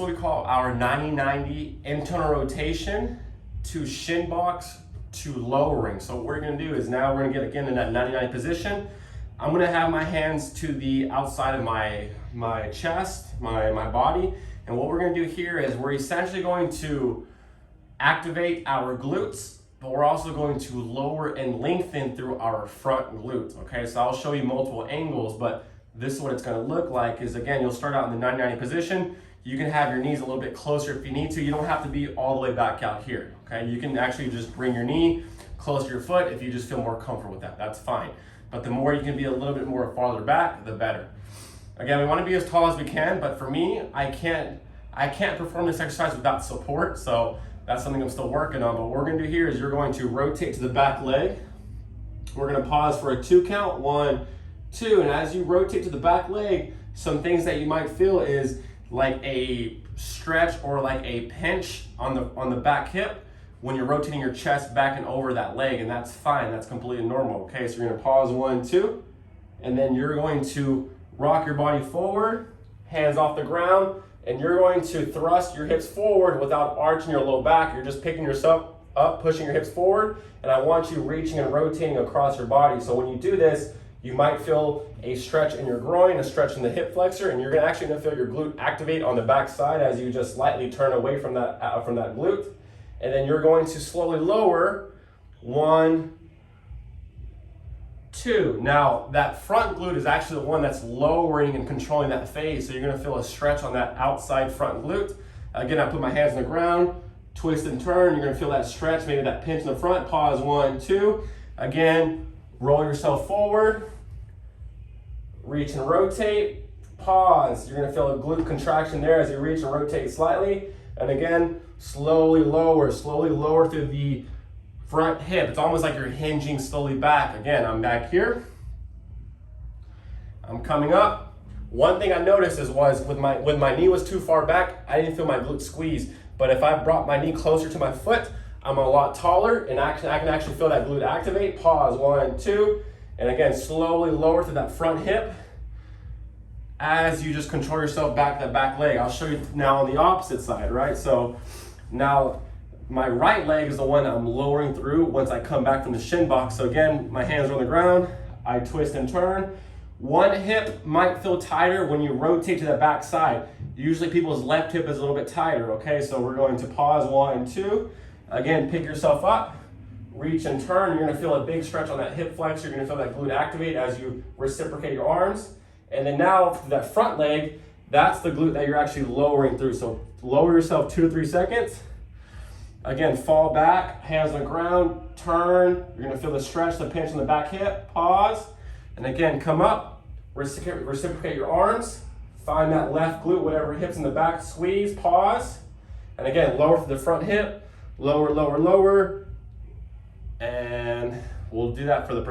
What we call our 90-90 internal rotation to shin box to lowering. So what we're gonna do is now we're gonna get again in that 90-90 position. I'm gonna have my hands to the outside of my chest, my body. And what we're gonna do here is we're essentially going to activate our glutes, but we're also going to lower and lengthen through our front glutes, okay? So I'll show you multiple angles, but this is what it's gonna look like is, again, you'll start out in the 90-90 position. You can have your knees a little bit closer if you need to. You don't have to be all the way back out here, okay? You can actually just bring your knee close to your foot if you just feel more comfortable with that. That's fine. But the more you can be a little bit more farther back, the better. Again, we want to be as tall as we can, but for me, I can't perform this exercise without support, so that's something I'm still working on. But what we're gonna do here is you're going to rotate to the back leg. We're gonna pause for a 2 count, 1, 2, and as you rotate to the back leg, some things that you might feel is like a stretch or like a pinch on the back hip when you're rotating your chest back and over that leg, and that's fine, that's completely normal, okay? So you're gonna pause 1, 2, and then you're going to rock your body forward, hands off the ground, and you're going to thrust your hips forward without arching your low back. You're just picking yourself up, pushing your hips forward, and I want you reaching and rotating across your body. So when you do this, you might feel a stretch in your groin, a stretch in the hip flexor, and you're actually gonna feel your glute activate on the back side as you just slightly turn away from that glute. And then you're going to slowly lower, 1, 2. Now, that front glute is actually the one that's lowering and controlling that phase, so you're gonna feel a stretch on that outside front glute. Again, I put my hands on the ground, twist and turn, you're gonna feel that stretch, maybe that pinch in the front, pause 1, 2. Again, roll yourself forward, reach and rotate, pause. You're gonna feel a glute contraction there as you reach and rotate slightly. And again, slowly lower through the front hip. It's almost like you're hinging slowly back. Again, I'm back here. I'm coming up. One thing I noticed was when my knee was too far back, I didn't feel my glute squeeze. But if I brought my knee closer to my foot, I'm a lot taller, and I can actually feel that glute activate. Pause, 1, 2, and again, slowly lower through that front hip as you just control yourself back to that back leg. I'll show you now on the opposite side, right? So now my right leg is the one I'm lowering through once I come back from the shin box. So again, my hands are on the ground, I twist and turn. One hip might feel tighter when you rotate to the back side. Usually people's left hip is a little bit tighter, okay? So we're going to pause, 1, 2. Again, pick yourself up, reach and turn. You're gonna feel a big stretch on that hip flexor. You're gonna feel that glute activate as you reciprocate your arms. And then now, for that front leg, that's the glute that you're actually lowering through. So lower yourself 2 to 3 seconds. Again, fall back, hands on the ground, turn. You're gonna feel the stretch, the pinch on the back hip, pause. And again, come up, reciprocate your arms. Find that left glute, whatever hip's in the back, squeeze, pause. And again, lower through the front hip. Lower, lower, lower, and we'll do that for the